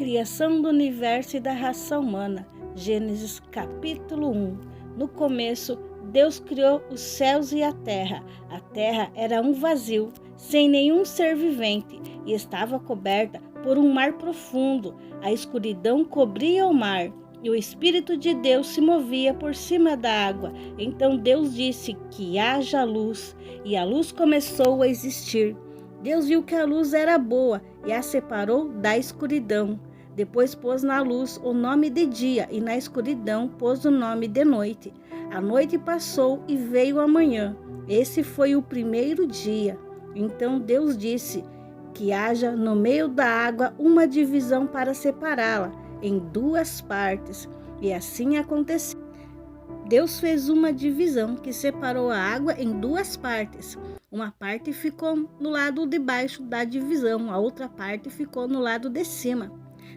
criação do universo e da raça humana. Gênesis capítulo 1. No começo, Deus criou os céus e a terra. A terra era um vazio, sem nenhum ser vivente, e estava coberta por um mar profundo. A escuridão cobria o mar, e o Espírito de Deus se movia por cima da água. Então Deus disse que haja luz, e a luz começou a existir. Deus viu que a luz era boa e a separou da escuridão. Depois pôs na luz o nome de dia e na escuridão pôs o nome de noite. A noite passou e veio a manhã. Esse foi o primeiro dia. Então Deus disse que haja no meio da água uma divisão para separá-la em duas partes. E assim aconteceu. Deus fez uma divisão que separou a água em duas partes. Uma parte ficou no lado de baixo da divisão, a outra parte ficou no lado de cima.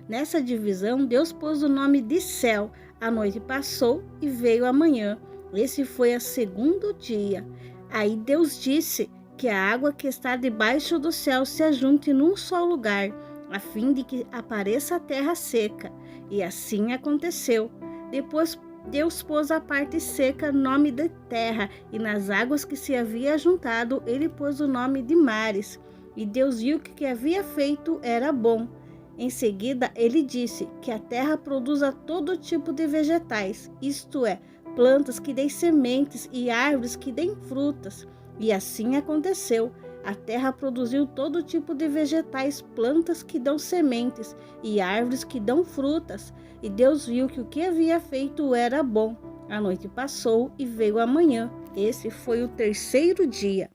Nessa divisão, Deus pôs o nome de céu. A noite passou e veio a manhã. Esse foi o segundo dia. Aí Deus disse que a água que está debaixo do céu se ajunte num só lugar, a fim de que apareça a terra seca. E assim aconteceu. Depois Deus pôs a parte seca nome de terra, e nas águas que se havia juntado, ele pôs o nome de mares. E Deus viu que o que havia feito era bom. Em seguida, ele disse que a terra produza todo tipo de vegetais, isto é, plantas que deem sementes e árvores que deem frutas. E assim aconteceu. A terra produziu todo tipo de vegetais, plantas que dão sementes e árvores que dão frutas. E Deus viu que o que havia feito era bom. A noite passou e veio a manhã. Esse foi o terceiro dia.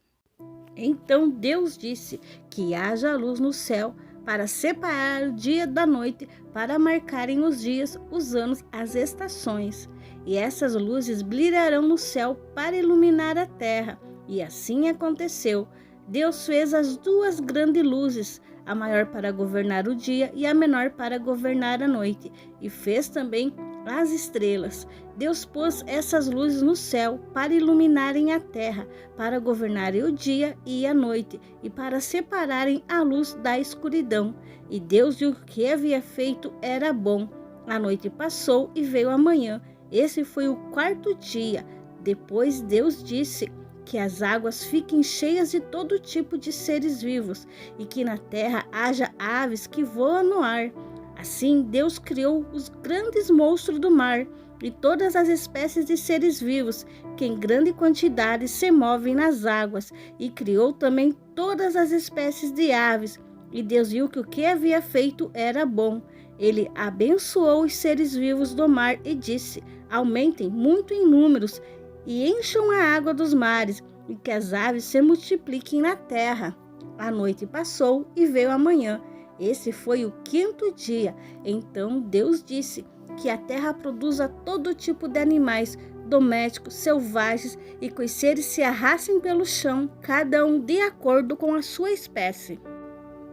Então Deus disse que haja luz no céu para separar o dia da noite, para marcarem os dias, os anos, as estações. E essas luzes brilharão no céu para iluminar a terra. E assim aconteceu. Deus fez as duas grandes luzes, a maior para governar o dia e a menor para governar a noite, e fez também as estrelas. Deus pôs essas luzes no céu para iluminarem a terra, para governarem o dia e a noite, e para separarem a luz da escuridão. E Deus viu que o que havia feito era bom. A noite passou e veio a manhã. Esse foi o quarto dia. Depois Deus disse que as águas fiquem cheias de todo tipo de seres vivos e que na terra haja aves que voam no ar. Assim, Deus criou os grandes monstros do mar e todas as espécies de seres vivos que em grande quantidade se movem nas águas, e criou também todas as espécies de aves. E Deus viu que o que havia feito era bom. Ele abençoou os seres vivos do mar e disse: aumentem muito em números e encham a água dos mares, e que as aves se multipliquem na terra. A noite passou e veio a manhã. Esse foi o quinto dia. Então Deus disse que a terra produza todo tipo de animais, domésticos, selvagens, e que os seres se arrastem pelo chão, cada um de acordo com a sua espécie.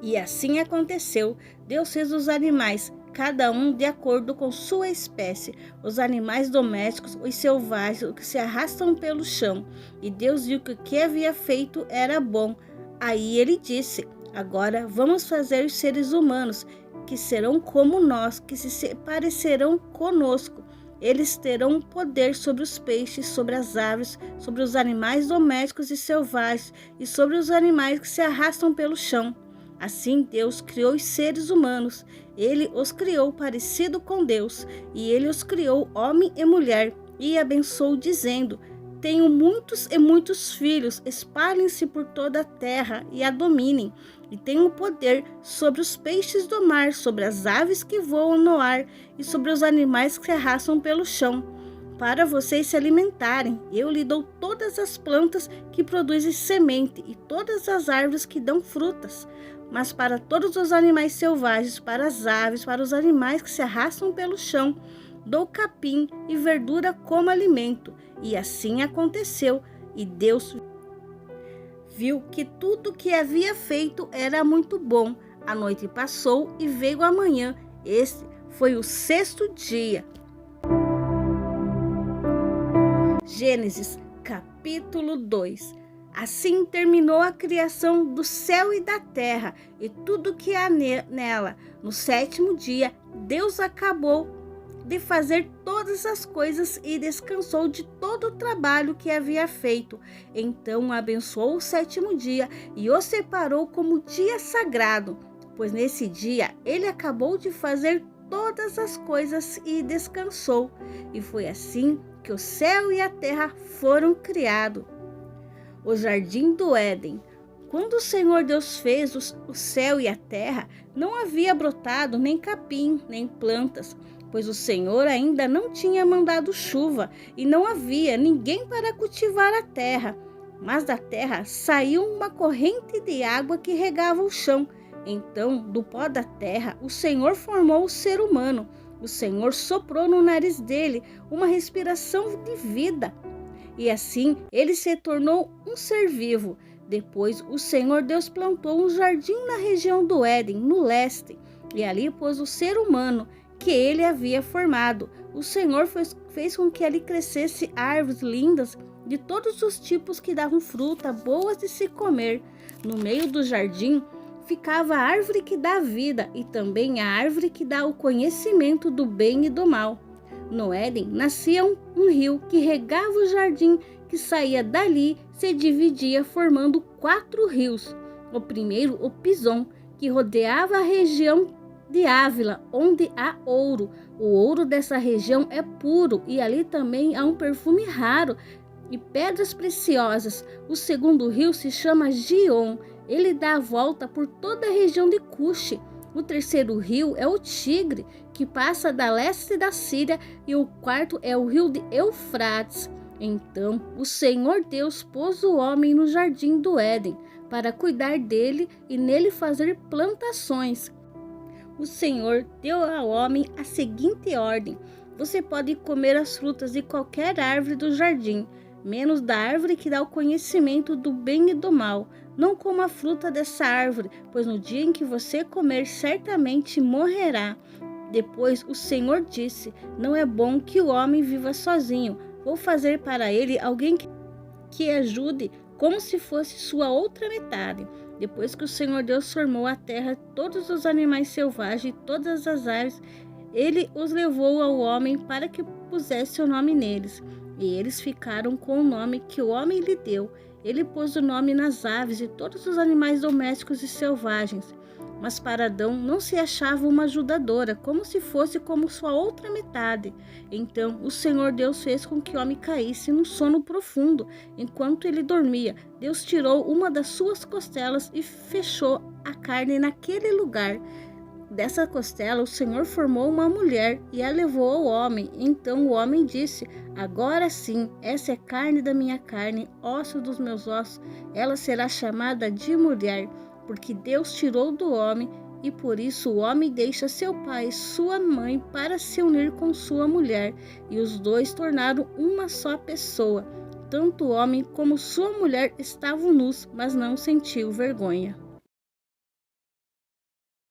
E assim aconteceu. Deus fez os animais, cada um de acordo com sua espécie, os animais domésticos, os selvagens, os que se arrastam pelo chão. E Deus viu que o que havia feito era bom. Aí ele disse: agora vamos fazer os seres humanos, que serão como nós, que se parecerão conosco. Eles terão poder sobre os peixes, sobre as aves, sobre os animais domésticos e selvagens, e sobre os animais que se arrastam pelo chão. Assim Deus criou os seres humanos. Ele os criou parecido com Deus, e ele os criou homem e mulher, e abençoou dizendo: tenho muitos e muitos filhos, espalhem-se por toda a terra e a dominem, e tenham poder sobre os peixes do mar, sobre as aves que voam no ar, e sobre os animais que se arrastam pelo chão. Para vocês se alimentarem, eu lhe dou todas as plantas que produzem semente e todas as árvores que dão frutas. Mas para todos os animais selvagens, para as aves, para os animais que se arrastam pelo chão, dou capim e verdura como alimento. E assim aconteceu. E Deus viu que tudo que havia feito era muito bom. A noite passou e veio a manhã. Este foi o sexto dia. Gênesis capítulo 2. Assim terminou a criação do céu e da terra e tudo que há nela. No sétimo dia, Deus acabou de fazer todas as coisas e descansou de todo o trabalho que havia feito. Então abençoou o sétimo dia e o separou como dia sagrado, pois nesse dia ele acabou de fazer todas as coisas e descansou. E foi assim que o céu e a terra foram criados. O jardim do Éden. Quando o Senhor Deus fez o céu e a terra, não havia brotado nem capim, nem plantas, pois o Senhor ainda não tinha mandado chuva e não havia ninguém para cultivar a terra. Mas da terra saiu uma corrente de água que regava o chão. Então, do pó da terra, o Senhor formou o ser humano. O Senhor soprou no nariz dele uma respiração de vida. E assim ele se tornou um ser vivo. Depois o Senhor Deus plantou um jardim na região do Éden, no leste, e ali pôs o ser humano que ele havia formado. O Senhor fez com que ali crescesse árvores lindas de todos os tipos que davam fruta boas de se comer. No meio do jardim ficava a árvore que dá vida e também a árvore que dá o conhecimento do bem e do mal. No Éden nascia um rio que regava o jardim, que saía dali, se dividia formando 4 rios. O primeiro, o Pison, que rodeava a região de Ávila, onde há ouro. O ouro dessa região é puro e ali também há um perfume raro e pedras preciosas. O segundo rio se chama Gion. Ele dá a volta por toda a região de Cuxi. O terceiro rio é o Tigre, que passa da leste da Síria, e o quarto é o rio de Eufrates. Então o Senhor Deus pôs o homem no jardim do Éden para cuidar dele e nele fazer plantações. O Senhor deu ao homem a seguinte ordem: você pode comer as frutas de qualquer árvore do jardim, menos da árvore que dá o conhecimento do bem e do mal. Não coma a fruta dessa árvore, pois no dia em que você comer, certamente morrerá. Depois o Senhor disse: não é bom que o homem viva sozinho. Vou fazer para ele alguém que ajude, como se fosse sua outra metade. Depois que o Senhor Deus formou a terra, todos os animais selvagens e todas as aves, ele os levou ao homem para que pusesse o nome neles. E eles ficaram com o nome que o homem lhe deu. Ele pôs o nome nas aves e todos os animais domésticos e selvagens. Mas para Adão não se achava uma ajudadora, como se fosse como sua outra metade. Então o Senhor Deus fez com que o homem caísse num sono profundo. Enquanto ele dormia, Deus tirou uma das suas costelas e fechou a carne naquele lugar. Dessa costela o Senhor formou uma mulher e a levou ao homem. Então o homem disse: agora sim, essa é carne da minha carne, osso dos meus ossos. Ela será chamada de mulher, porque Deus tirou do homem, e por isso o homem deixa seu pai e sua mãe para se unir com sua mulher, e os dois tornaram uma só pessoa. Tanto o homem como sua mulher estavam nus, mas não sentiu vergonha.